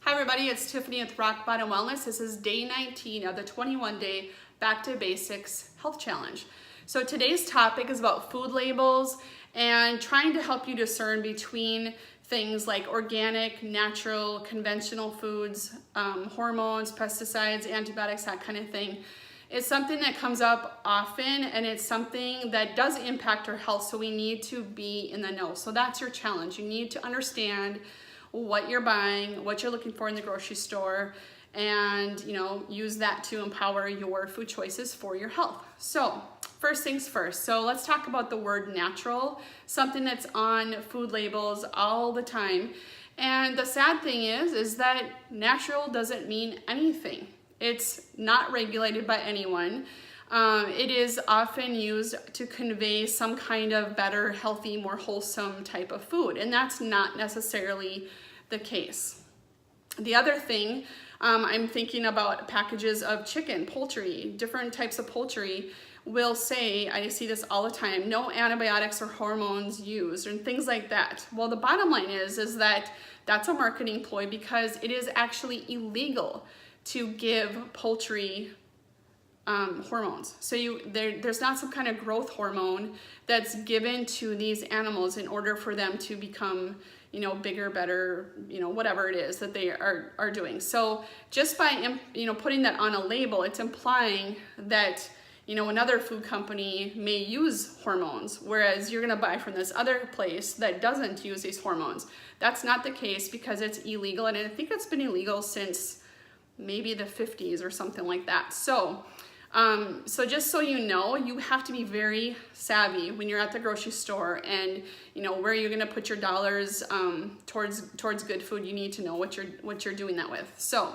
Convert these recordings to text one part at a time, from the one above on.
Hi everybody, it's Tiffany with Rock Bottom Wellness. This is day 19 of the 21-day Back to Basics Health Challenge. So today's topic is about food labels and trying to help you discern between things like organic, natural, conventional foods, hormones, pesticides, antibiotics, that kind of thing. It's something that comes up often, and it's something that does impact our health, so we need to be in the know. So that's your challenge. You need to understand what you're buying, what you're looking for in the grocery store, and use that to empower your food choices for your health. So first things first, so let's talk about the word natural, something that's on food labels all the time. And the sad thing is that natural doesn't mean anything. It's not regulated by anyone. It is often used to convey some kind of better, healthy, more wholesome type of food, and that's not necessarily the case. The other thing, I'm thinking about packages of chicken, poultry, different types of poultry will say, I see this all the time, no antibiotics or hormones used, and things like that. Well, the bottom line is that that's a marketing ploy, because it is actually illegal to give poultry hormones. So there's not some kind of growth hormone that's given to these animals in order for them to become, bigger, better, whatever it is that they are doing. So just by, putting that on a label, it's implying that, another food company may use hormones, whereas you're gonna buy from this other place that doesn't use these hormones. That's not the case, because it's illegal, and I think it's been illegal since maybe the 50s or something like that. So just so you know, you have to be very savvy when you're at the grocery store, and where you're gonna put your dollars towards good food. You need to know what you're doing that with. So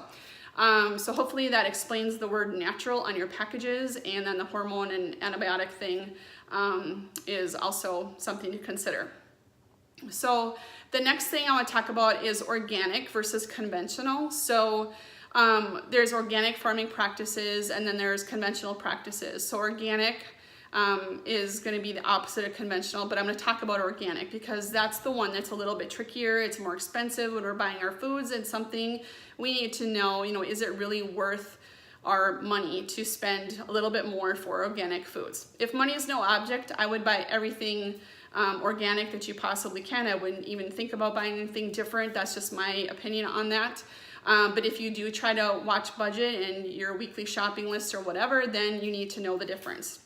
hopefully that explains the word natural on your packages, and then the hormone and antibiotic thing is also something to consider. So the next thing I want to talk about is organic versus conventional. So there's organic farming practices, and then there's conventional practices. So organic is going to be the opposite of conventional, but I'm going to talk about organic because that's the one that's a little bit trickier. It's more expensive when we're buying our foods, and something we need to know, is it really worth our money to spend a little bit more for organic foods? If money is no object, I would buy everything organic that you possibly can. I wouldn't even think about buying anything different. That's just my opinion on that. But if you do try to watch budget and your weekly shopping list or whatever, then you need to know the difference.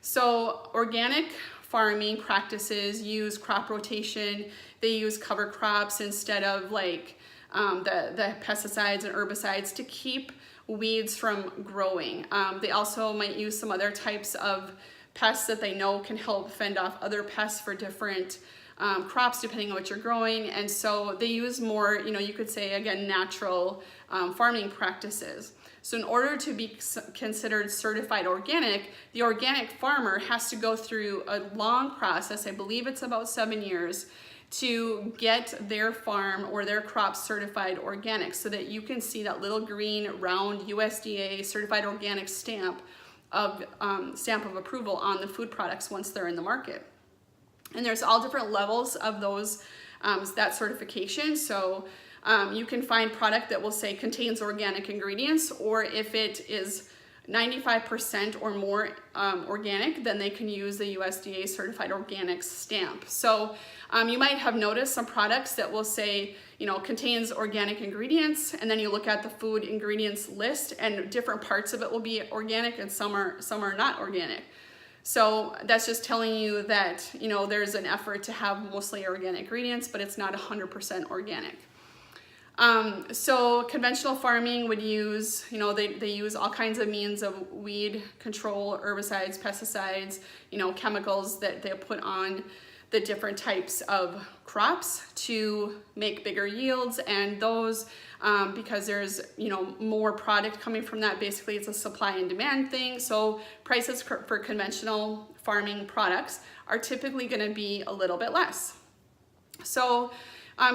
So organic farming practices use crop rotation. They use cover crops instead of the pesticides and herbicides to keep weeds from growing. They also might use some other types of pests that they know can help fend off other pests for different crops depending on what you're growing. And so they use more, you could say, again, natural farming practices. So in order to be considered certified organic, the organic farmer has to go through a long process. I believe it's about 7 years to get their farm or their crops certified organic, so that you can see that little green round USDA certified organic stamp of approval on the food products once they're in the market. And there's all different levels of those that certification. So you can find product that will say contains organic ingredients, or if it is 95% or more organic, then they can use the USDA certified organic stamp. So you might have noticed some products that will say, contains organic ingredients, and then you look at the food ingredients list, and different parts of it will be organic and some are not organic. So that's just telling you that, there's an effort to have mostly organic ingredients, but it's not 100% organic. So conventional farming would use, they use all kinds of means of weed control, herbicides, pesticides, chemicals that they put on the different types of crops to make bigger yields. And those, because there's, more product coming from that, basically it's a supply and demand thing. So prices for conventional farming products are typically going to be a little bit less. So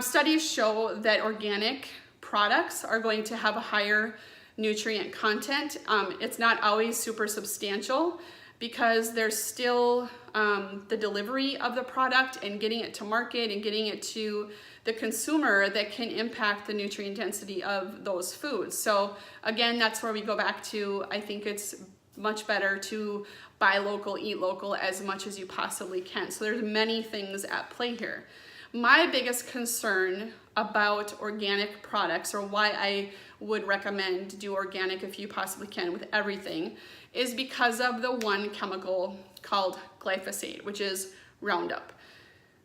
studies show that organic products are going to have a higher nutrient content. It's not always super substantial, because there's still the delivery of the product and getting it to market and getting it to the consumer that can impact the nutrient density of those foods. So again, that's where we go back to, I think it's much better to buy local, eat local as much as you possibly can. So there's many things at play here. My biggest concern about organic products, or why I would recommend do organic if you possibly can with everything, is because of the one chemical called glyphosate, which is Roundup.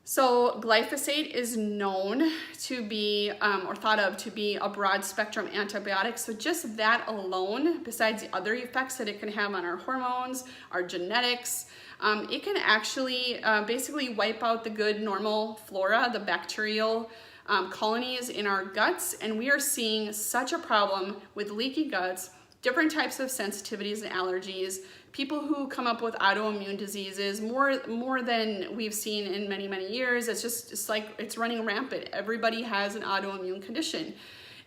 So glyphosate is known to be, or thought of to be, a broad spectrum antibiotic. So just that alone, besides the other effects that it can have on our hormones, our genetics, it can actually basically wipe out the good normal flora, the bacterial colonies in our guts. And we are seeing such a problem with leaky guts, different types of sensitivities and allergies, people who come up with autoimmune diseases, more than we've seen in many, many years. It's like it's running rampant. Everybody has an autoimmune condition.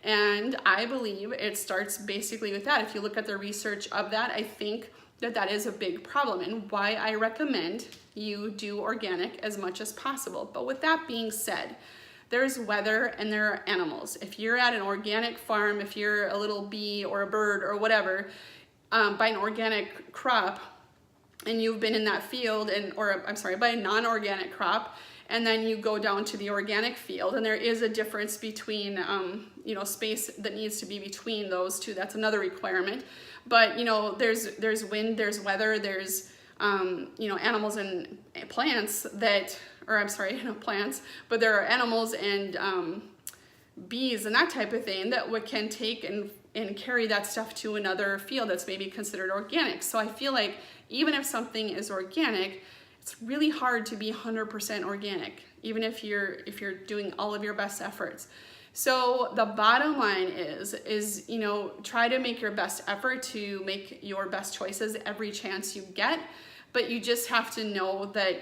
And I believe it starts basically with that. If you look at the research of that, I think that that is a big problem, and why I recommend you do organic as much as possible. But with that being said, there's weather and there are animals. If you're at an organic farm, if you're a little bee or a bird or whatever, buy an organic crop and you've been in that field, buy a non-organic crop, and then you go down to the organic field, and there is a difference between, space that needs to be between those two. That's another requirement. But, there's wind, there's weather, there's, animals and plants plants, but there are animals and bees and that type of thing that can take and carry that stuff to another field that's maybe considered organic. So I feel like even if something is organic, it's really hard to be 100% organic, even if you're doing all of your best efforts. So the bottom line is try to make your best effort to make your best choices every chance you get, but you just have to know that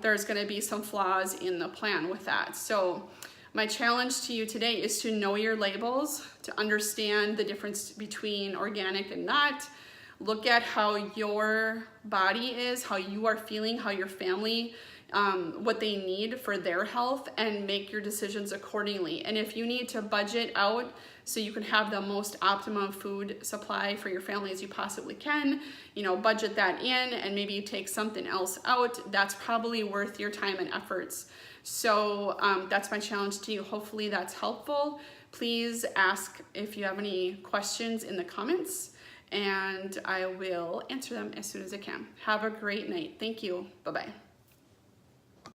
there's going to be some flaws in the plan with that. So my challenge to you today is to know your labels, to understand the difference between organic and not. Look at how your body is, how you are feeling, how your family, what they need for their health, and make your decisions accordingly. And if you need to budget out so you can have the most optimum food supply for your family as you possibly can, budget that in, and maybe you take something else out, that's probably worth your time and efforts. So that's my challenge to you. Hopefully that's helpful. Please ask if you have any questions in the comments, and I will answer them as soon as I can. Have a great night. Thank you. Bye-bye.